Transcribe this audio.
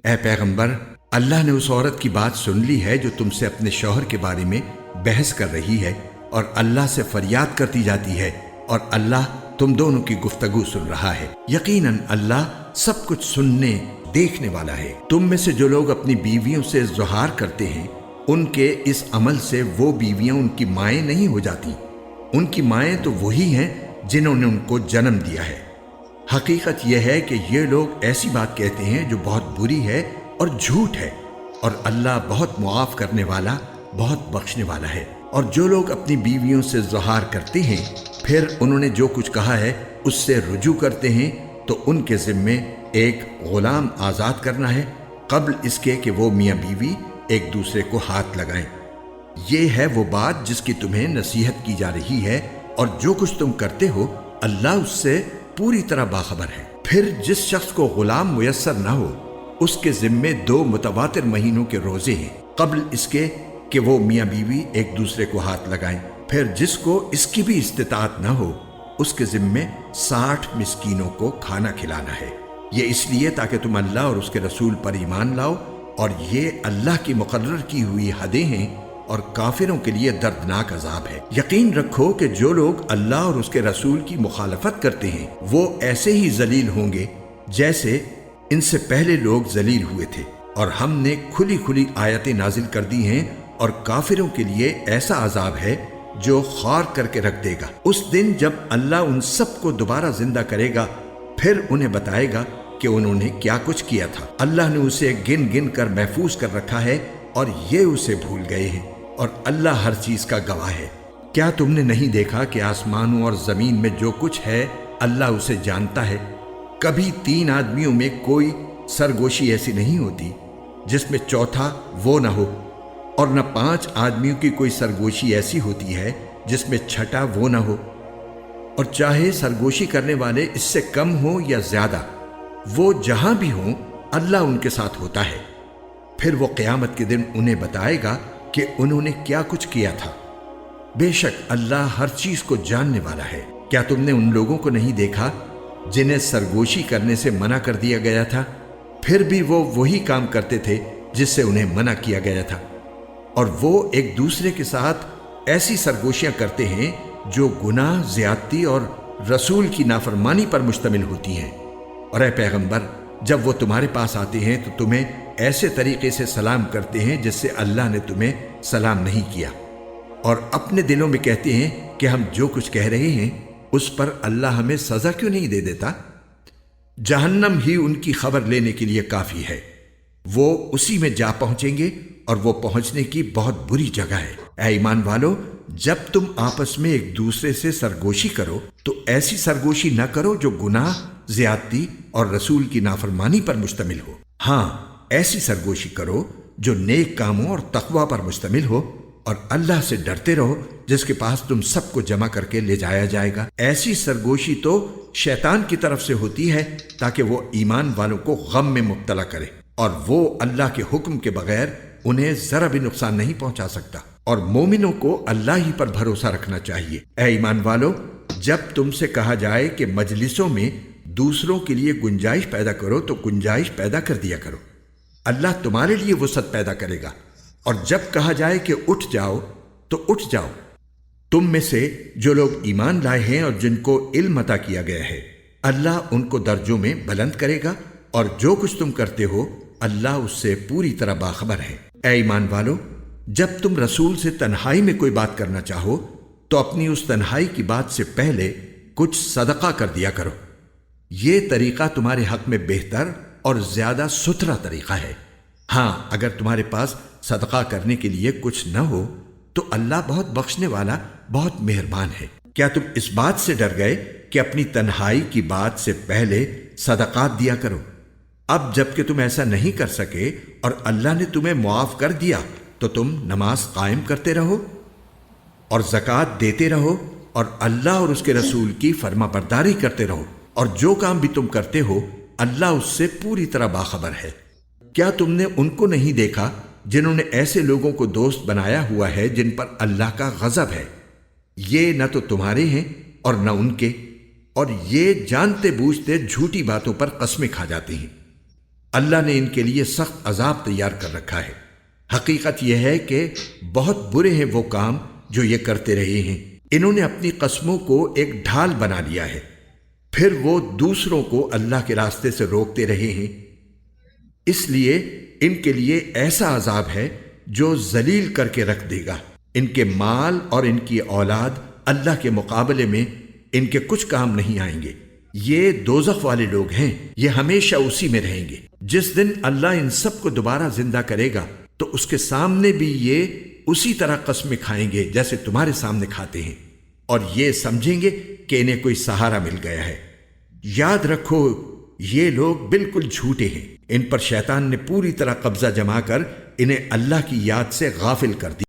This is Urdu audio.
اے پیغمبر، اللہ نے اس عورت کی بات سن لی ہے جو تم سے اپنے شوہر کے بارے میں بحث کر رہی ہے اور اللہ سے فریاد کرتی جاتی ہے، اور اللہ تم دونوں کی گفتگو سن رہا ہے۔ یقیناً اللہ سب کچھ سننے دیکھنے والا ہے۔ تم میں سے جو لوگ اپنی بیویوں سے ظہار کرتے ہیں، ان کے اس عمل سے وہ بیویاں ان کی مائیں نہیں ہو جاتی، ان کی مائیں تو وہی ہیں جنہوں نے ان کو جنم دیا ہے۔ حقیقت یہ ہے کہ یہ لوگ ایسی بات کہتے ہیں جو بہت بری ہے اور جھوٹ ہے، اور اللہ بہت معاف کرنے والا، بہت بخشنے والا ہے۔ اور جو لوگ اپنی بیویوں سے ظہار کرتے ہیں پھر انہوں نے جو کچھ کہا ہے اس سے رجوع کرتے ہیں، تو ان کے ذمے ایک غلام آزاد کرنا ہے قبل اس کے کہ وہ میاں بیوی ایک دوسرے کو ہاتھ لگائیں۔ یہ ہے وہ بات جس کی تمہیں نصیحت کی جا رہی ہے، اور جو کچھ تم کرتے ہو اللہ اس سے پوری طرح باخبر ہے۔ پھر جس شخص کو غلام میسر نہ ہو اس کے ذمے 2 متواتر مہینوں کے روزے ہیں قبل اس کے کہ وہ میاں بیوی ایک دوسرے کو ہاتھ لگائیں۔ پھر جس کو اس کی بھی استطاعت نہ ہو اس کے ذمے 60 مسکینوں کو کھانا کھلانا ہے۔ یہ اس لیے تاکہ تم اللہ اور اس کے رسول پر ایمان لاؤ، اور یہ اللہ کی مقرر کی ہوئی حدیں ہیں، اور کافروں کے لیے دردناک عذاب ہے۔ یقین رکھو کہ جو لوگ اللہ اور اس کے رسول کی مخالفت کرتے ہیں وہ ایسے ہی ذلیل ہوں گے جیسے ان سے پہلے لوگ ذلیل ہوئے تھے، اور ہم نے کھلی کھلی آیتیں نازل کر دی ہیں، اور کافروں کے لیے ایسا عذاب ہے جو خوار کر کے رکھ دے گا۔ اس دن جب اللہ ان سب کو دوبارہ زندہ کرے گا پھر انہیں بتائے گا کہ انہوں نے کیا کچھ کیا تھا۔ اللہ نے اسے گن گن کر محفوظ کر رکھا ہے، اور یہ اسے بھول گئے ہیں، اور اللہ ہر چیز کا گواہ ہے۔ کیا تم نے نہیں دیکھا کہ آسمانوں اور زمین میں جو کچھ ہے اللہ اسے جانتا ہے؟ کبھی 3 آدمیوں میں کوئی سرگوشی ایسی نہیں ہوتی جس میں چوتھا وہ نہ ہو، اور نہ 5 آدمیوں کی کوئی سرگوشی ایسی ہوتی ہے جس میں چھٹا وہ نہ ہو، اور چاہے سرگوشی کرنے والے اس سے کم ہوں یا زیادہ، وہ جہاں بھی ہوں اللہ ان کے ساتھ ہوتا ہے۔ پھر وہ قیامت کے دن انہیں بتائے گا کہ انہوں نے کیا کچھ کیا تھا۔ بے شک اللہ ہر چیز کو جاننے والا ہے۔ کیا تم نے ان لوگوں کو نہیں دیکھا جنہیں سرگوشی کرنے سے منع کر دیا گیا تھا، پھر بھی وہ وہی کام کرتے تھے جس سے انہیں منع کیا گیا تھا، اور وہ ایک دوسرے کے ساتھ ایسی سرگوشیاں کرتے ہیں جو گناہ، زیادتی اور رسول کی نافرمانی پر مشتمل ہوتی ہیں۔ اور اے پیغمبر، جب وہ تمہارے پاس آتے ہیں تو تمہیں ایسے طریقے سے سلام کرتے ہیں جس سے اللہ نے تمہیں سلام نہیں کیا، اور اپنے دلوں میں کہتے ہیں کہ ہم جو کچھ کہہ رہے ہیں اس پر اللہ ہمیں سزا کیوں نہیں دے دیتا؟ جہنم ہی ان کی خبر لینے کے لیے کافی ہے، وہ اسی میں جا پہنچیں گے، اور وہ پہنچنے کی بہت بری جگہ ہے۔ اے ایمان والو، جب تم آپس میں ایک دوسرے سے سرگوشی کرو تو ایسی سرگوشی نہ کرو جو گناہ، زیادتی اور رسول کی نافرمانی پر مشتمل ہو۔ ہاں، ایسی سرگوشی کرو جو نیک کاموں اور تقوی پر مشتمل ہو، اور اللہ سے ڈرتے رہو جس کے پاس تم سب کو جمع کر کے لے جایا جائے گا۔ ایسی سرگوشی تو شیطان کی طرف سے ہوتی ہے تاکہ وہ ایمان والوں کو غم میں مبتلا کرے، اور وہ اللہ کے حکم کے بغیر انہیں ذرا بھی نقصان نہیں پہنچا سکتا۔ اور مومنوں کو اللہ ہی پر بھروسہ رکھنا چاہیے۔ اے ایمان والو، جب تم سے کہا جائے کہ مجلسوں میں دوسروں کے لیے گنجائش پیدا کرو تو گنجائش پیدا کر دیا کرو، اللہ تمہارے لیے وسعت پیدا کرے گا۔ اور جب کہا جائے کہ اٹھ جاؤ تو اٹھ جاؤ۔ تم میں سے جو لوگ ایمان لائے ہیں اور جن کو علم عطا کیا گیا ہے، اللہ ان کو درجوں میں بلند کرے گا، اور جو کچھ تم کرتے ہو اللہ اس سے پوری طرح باخبر ہے۔ اے ایمان والو، جب تم رسول سے تنہائی میں کوئی بات کرنا چاہو تو اپنی اس تنہائی کی بات سے پہلے کچھ صدقہ کر دیا کرو۔ یہ طریقہ تمہارے حق میں بہتر اور زیادہ ستھرا طریقہ ہے۔ ہاں، اگر تمہارے پاس صدقہ کرنے کے لیے کچھ نہ ہو تو اللہ بہت بخشنے والا، بہت مہربان ہے۔ کیا تم اس بات سے ڈر گئے کہ اپنی تنہائی کی بات سے پہلے صدقات دیا کرو؟ اب جب کہ تم ایسا نہیں کر سکے اور اللہ نے تمہیں معاف کر دیا تو تم نماز قائم کرتے رہو اور زکوٰۃ دیتے رہو، اور اللہ اور اس کے رسول کی فرما برداری کرتے رہو، اور جو کام بھی تم کرتے ہو اللہ اس سے پوری طرح باخبر ہے۔ کیا تم نے ان کو نہیں دیکھا جنہوں نے ایسے لوگوں کو دوست بنایا ہوا ہے جن پر اللہ کا غضب ہے؟ یہ نہ تو تمہارے ہیں اور نہ ان کے، اور یہ جانتے بوجھتے جھوٹی باتوں پر قسمیں کھا جاتے ہیں۔ اللہ نے ان کے لیے سخت عذاب تیار کر رکھا ہے۔ حقیقت یہ ہے کہ بہت برے ہیں وہ کام جو یہ کرتے رہے ہیں۔ انہوں نے اپنی قسموں کو ایک ڈھال بنا لیا ہے، پھر وہ دوسروں کو اللہ کے راستے سے روکتے رہے ہیں، اس لیے ان کے لیے ایسا عذاب ہے جو ذلیل کر کے رکھ دے گا۔ ان کے مال اور ان کی اولاد اللہ کے مقابلے میں ان کے کچھ کام نہیں آئیں گے۔ یہ دوزخ والے لوگ ہیں، یہ ہمیشہ اسی میں رہیں گے۔ جس دن اللہ ان سب کو دوبارہ زندہ کرے گا تو اس کے سامنے بھی یہ اسی طرح قسمیں کھائیں گے جیسے تمہارے سامنے کھاتے ہیں، اور یہ سمجھیں گے کہ انہیں کوئی سہارا مل گیا ہے۔ یاد رکھو یہ لوگ بالکل جھوٹے ہیں، ان پر شیطان نے پوری طرح قبضہ جما کر انہیں اللہ کی یاد سے غافل کر دیا۔